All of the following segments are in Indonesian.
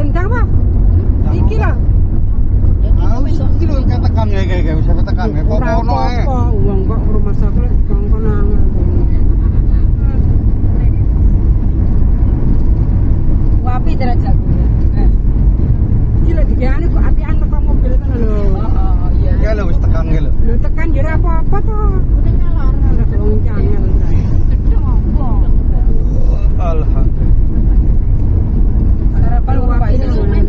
Ndang Pak. Iki lho. Iki lho ketekan kayak bisa tekan kok ono ae. Wong kok rumah sakit kongkon angel. Wapi derajat. Iki lho digane kok apian kok mobil ngono lho. Oh iya. Ya lho wis tekan lho. Lho tekan yo ora apa-apa to. Kuning ngalor. Ana wong angel. Alhamdulillah. Sarapan Pak ini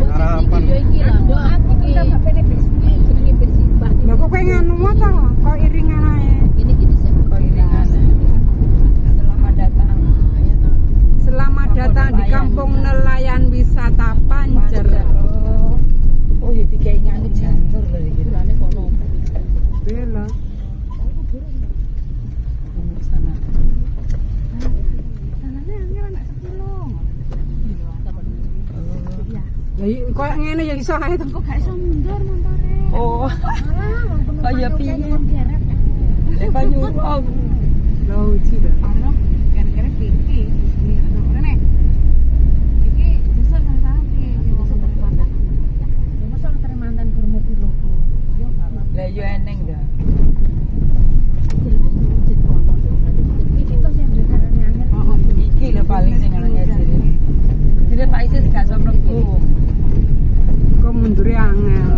Harapan. iki lho, Mbok iki HP-ne jenenge bersih Mbak. Lah kok kowe nganu motor kok iringan ae. Ini gini sih kok iringan. Selamat datang. Ya toh. Selamat datang di Kampung Nelayan Wisata Panjer. Oh ya tiga ingane jantur lho iki. Lane kono. Bela. Sana. Ya koyo ngene ya iso ae to. Kok gak iso mundur montore? Oh. Kaya piye? Geret. Kaya nyurong. Lho uji dah. Ono gara-gara pipi. Ini ana rene. Iki besar kan sarang piye iki wong Kalimantan. Ya mosok Kalimantan gur mobil loko. Yo salah. Lah yo eneng dah. Iki to sing ndekarane angel. Iki lho paling sing ana ngajari. Jadi Pak Isis gak iso mlebu. Kok mundure angel.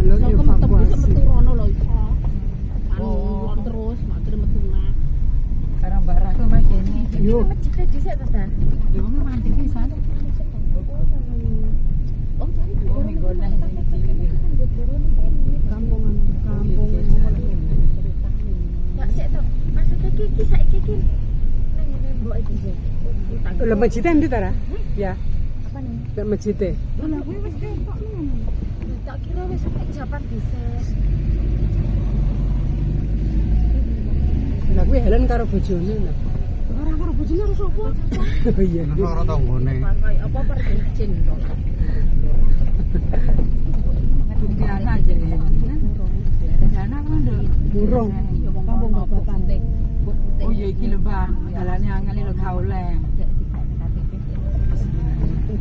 Lho yo evakuasi. Metu rono lho iso. Anu terus matur metu nah. Karang Mbak Ratu mah kene. Yo. Cita dhisik to ta? Yo wong mantik di sana. Oh, tadi Oh, mi goleh sing cilik. Kampung kampung. Mbak sik to. Maksudnya iki saiki iki nang ngene mbok iki sih. Lho masjid endi ta? Ya, Apa nih? lek masjid e. Lah kuwi wis ketok ngono. Tak kira wis japan dhisik. Lah kuwi Helen karo bojone lho. Ora karo bojone ora sapa. Oh iya. Ora tanggone. Pakai apa perjin to. Bukti anak aja nih. Sana kan lho. Murung. Ya wong kampung Bapak Pantek. Oh iya iki lho Bang, dalane angel lho gak oleh.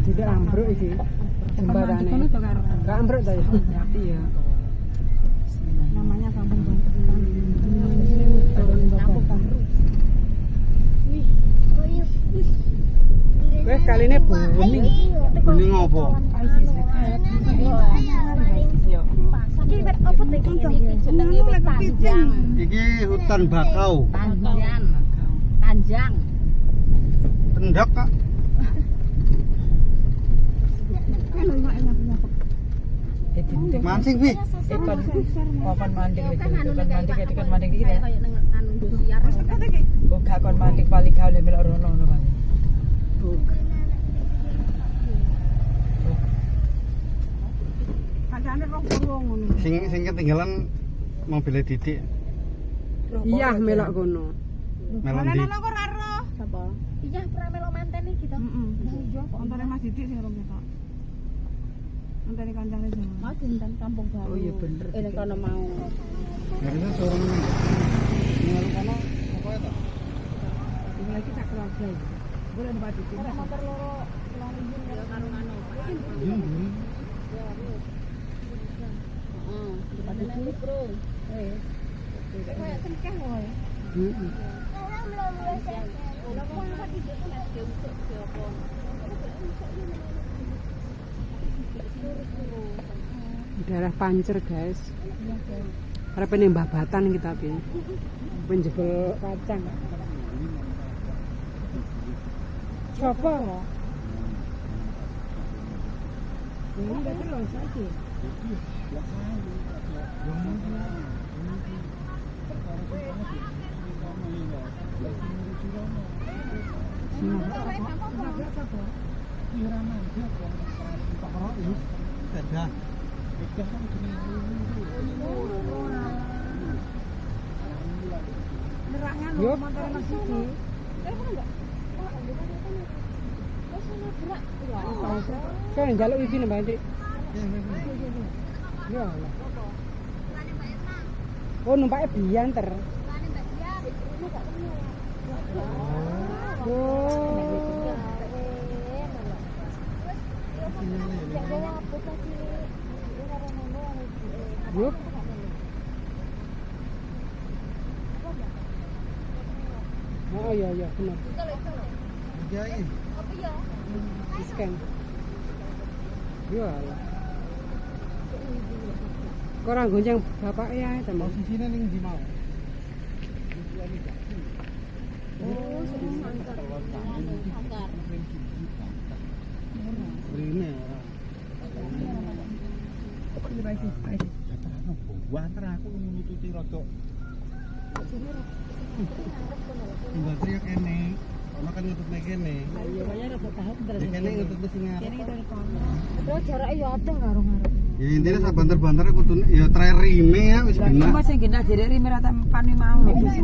Tidak ambruk iki. Jembatane. Kono to karo. Gak ambruk ta ya? Iya. Namanya kampung Bapak. Kampung baru. Wih, koyo wih. Kowe kaline bening. Bening opo? Yo. Iki wet apa to iki? Jenenge wit panjang. Iki hutan bakau. Panjang. Panjang. Pendak Kak. Mancing Pi. Ikan papan manding iki. Ikan manding iki ya. Kayak nang anu Indosiar. Kok gak kon manding paling gawe melok rono ngono Bang. Kancane rong burung ngono. Sing ketinggalan mobilnya Didik. Iya melok kono. Melon di. Sapa? Iya, pernah melok manten iki to. Lah iya kok Antara Mas Didik sing rong ketok. Antara kancane sama. mau dinten kampung baru. Oh iya bener. Nek kono mau. Harusnya seorang ini. Tinggal kono apa ya toh? Tinggal kita keluarga iki. Boleh Pak Didik. Ora motor loro lari izin ya karo anu. Ini. Heeh, pada nang bro. Wes. Kayak cengkeh wae. Heeh. Daerah Pancer guys. Arep ning Babatan kita pi. Penjebol kacang. Sopo? Ini enggak terus saja. Yo, motor Mas Didi. Kau yang jaluk izin Mbak Andri. Ya Allah. Oh, numpaknya bianter. Oh. Yuk. Oh iya iya benar. Iya iya. Di scan. Yo alah. Kok ora gonceng bapak ya teman. Posisinya ning ndi mau? Rene ora. Banter aku nututi rodok. Mbak Tri kene. Makan nutut nek kene. Lah iya kaya rada tahap terus. Kene nutut sing ngarep. Kene kita rekon. Terus jarake yo adeng karo ngarep. Ya intine sak banter-banter kudu ya trail rime ya wis bener. Mas sing genah jere rime ra pani mau. Mas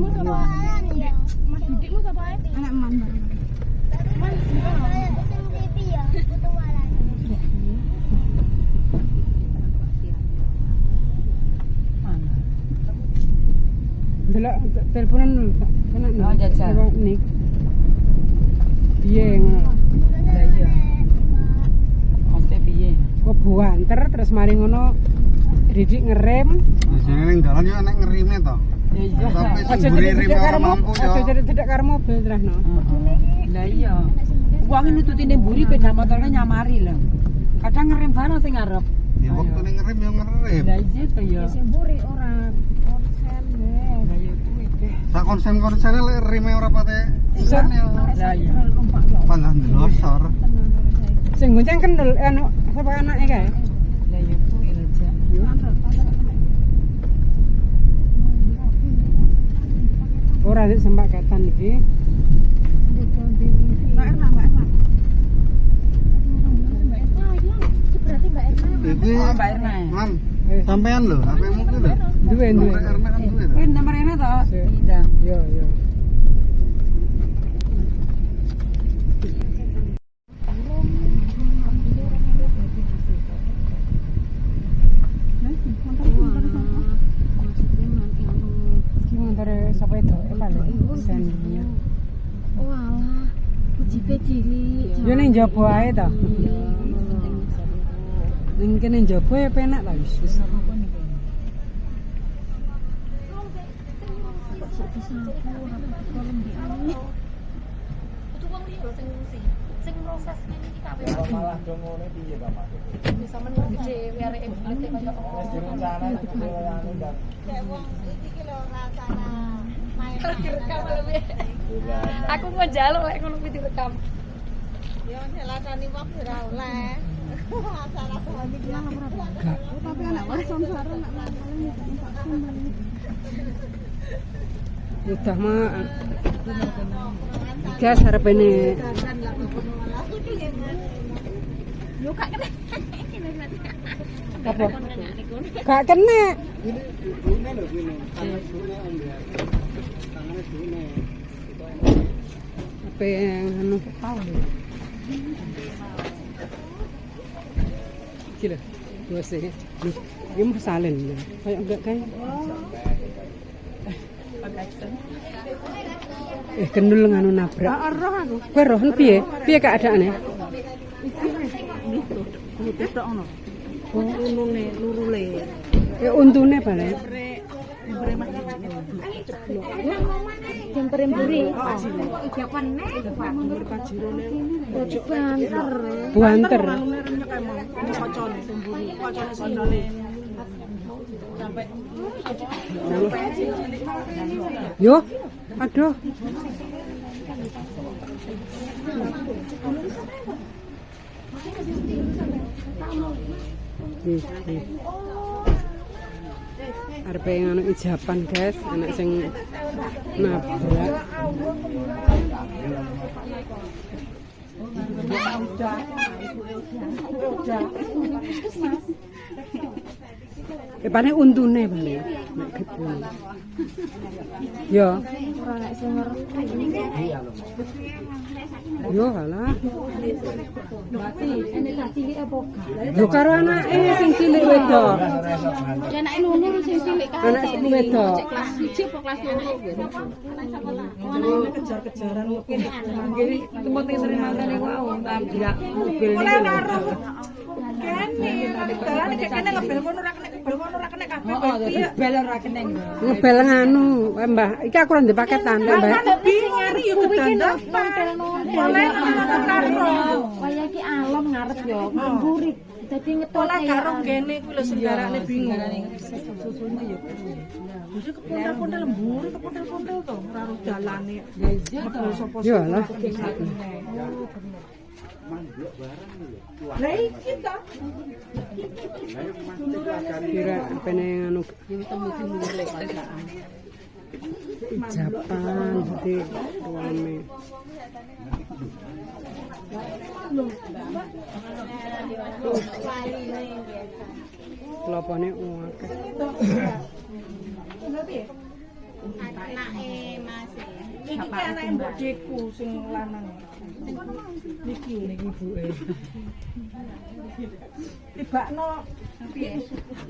didikmu sapa ae? Anak eman. Mas TV ya, petualan. Delok teleponan kena Oh, jajal. nih. Piye ngono. Lah iya. Oke piye? Kok buanter terus mari ngono Didik ngerem. Biasanya ning dalan yo enek ngerime to. Iya. Sampai Aja sing mburi rime ora mampu yo. Aja cedek karo mobil terusno. Lah iya. Wong nututi ning mburi sepeda motornya nyamari lho. Kadang ngerem bareng sing ngarep. Ya waktu ning ngerem yo ngerem. Lah iya to ya. Sing mburi ora konsen deh. Lah iya kuwi teh. Sak konsen-konsene lek rime ora pate isan yo. Lah iya. Panah ndelosor. Sing gonceng kendel anu sapa anake kae. Lah iya kuwi lho, Jak. Ora nek sempakatan iki. Mbak Erna. Berarti Mbak Erna. Iki Oh, Mbak Erna. Mam, sampean lho, HP-mu ki lho. Duwe. Nomor Erna kan duwe to. Kuwi nomor Erna to? Sik. Iya. Yo yo. Sapa itu? Sandinya. Oh alah, jipe cilik. Yo ning njaba ae ta. Iya. Ning kene njaba ya penak ta wis. Malah do ngene piye ta Mas? Bisa menurut dhewe arek bulete kaya Wis direncana kaya anu dan direkam lebih. Aku mau njaluk lek ngono kuwi direkam. Ya selatani wong ora oleh. Salah-salah iki lah. Tapi anak samsara nak maling Udah mah gas harapene. Yo kak kena. Apa? Gak kena. Ini dune lho gini. Tangan dune ombe. Tangane dune. Apa yang anu tahu nih. Gila, dua sih. Dia mau salin, kayak enggak kan? Kendul nganu nabrak. roh aku. Kowe roh piye? Piye keadaane? Iki tok ono. Oh, unune lurule. Ya untune balen. Jempere mburi. Iki apa nek? Banter. Buanter. Kocone semburi, kocone sondole. Yo, aduh. Nih. Arep ngono ijaban, guys, anak sing nabrak. Pane untune bale. Nek gedhe. Yo. Ora nek sing ngerti. Yo alah. Berarti ini tak cilik apa gak? Yo karo anake sing cilik wedok. Anake nunur sing cilik kan. Anak sing wedok. Kelas 1 apa kelas 2? Kejar-kejaran mungkin. Nggih, tempat sing sering mangkane wau, tabrak mobil niku. Dalane kayak kene ngebel ngono ora kena ngebel ngono ora kena kabeh. Oh, bel ora kena. Ngebel nganu, Mbah. Iki aku ora ndek paketan, Mbah. Bingung ngari yo kedandan. Mulai nang karo. Kaya iki alam ngarep yo, mburi. Dadi ngetol Pola karo ngene kuwi lho sendarane bingung. Susulnya ya. Wis kepondel-pondel mburi, kepondel-pondel to, ora ro dalane. Ya iya to. Yo lah. Lah iki to. Kira apene anu Japan jadi tuane. Kelopane akeh. Anake Mas. Iki anake mbok Deku sing lanang. Niki ibuke. Tibakno piye?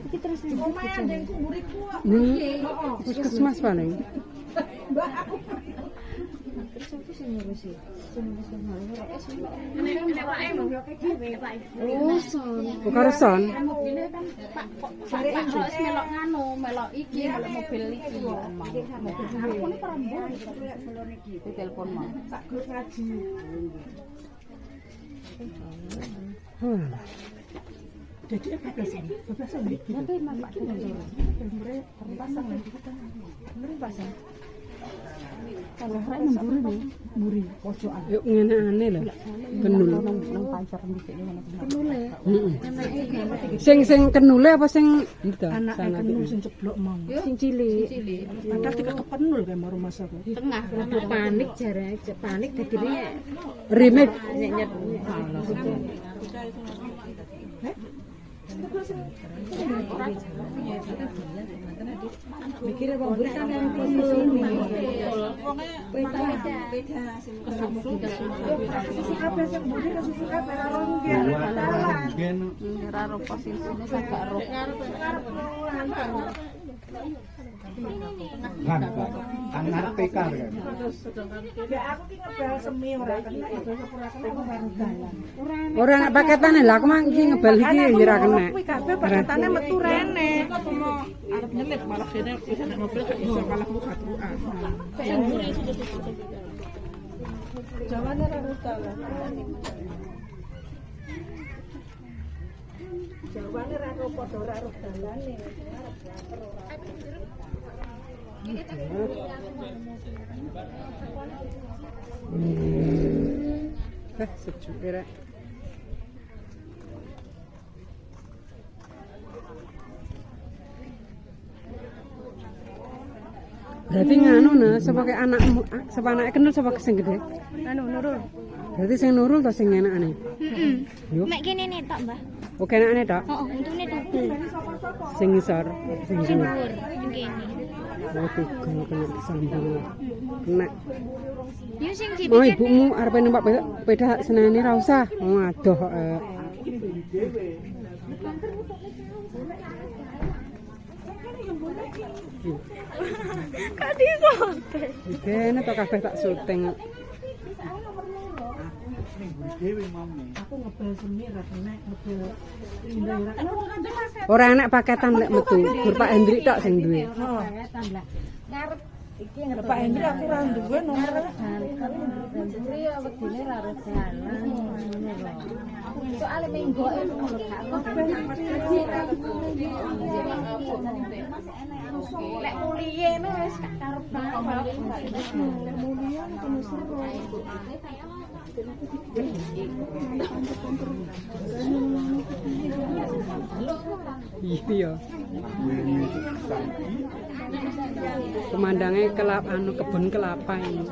Iki terus omahe ndeng kuburiku kok. Ning puskesmas paling. Mbak aku Kok karo son? Sare terus melok nganu, melok iki, melok mobil iki. Aku ni perempuan iki telepon mah. tak grup ngaji. Jadi apa bebasan? Bebasan iki. Tapi Pak Pasang nanti kita. Bener pasang. kalau ora mburi nih. Muri pojokan. Yuk ngene aneh lho. Kenul. Nang pacar ndek ngono. Heeh. Sing kenule apa sing itu? Anake kenul sing ceblok mau. Sing cilik. Padahal dikek kenul kayak mau rumah sakit. Tengah rada panik jare panik dadine Remake. nyet. Mikirnya bang buri kan yang posisi ini. Ora ro posisine sagak ro. Kan ngarep TK kan. Ya aku ki ngebel semi ora kena ngebel ora kena aku baru dalan. Ora nek paketane lah aku mah iki ngebal iki ya ora kena. Kuwi kabeh paketane metu rene. Arep nyelip malah kene wis nek mobil gak iso kalah muka trukan. Sing mburi Jawane ra rutala. Jawane ra padha ora ro dalane. Sejuk era. Berarti nganu nah, sebagai anakmu, sapa anake kenal sapa sing gede? Anu Nurul. Berarti sing Nurul to sing enakane? Yo. Mek kene nek tok, Mbah. Oke enakane tok. Heeh, untune double. Sing ngisor, sing Sing dhuwur. dhuwur ning kene. Oh, tuh kena disambung. Kena. Yo sing Mau dipikir ibumu arep numpak sepeda senene ra usah. Oh, adoh kok. Kadiso. Kene to kabeh tak syuting. Aku ngebel semi ra kena ngebel indah ora kena. Ora enak paketan lek metu. Gur Pak Hendrik tok sing duwe. ngarep iki Pak Hendri aku ra duwe nomor. Mburi ya wedine ra ro jalan. Soale menggoke ngono gak lek muliye no wis gak karep banget. Mulia kono seru. Iya. Pemandangnya kelap anu kebun kelapa ini.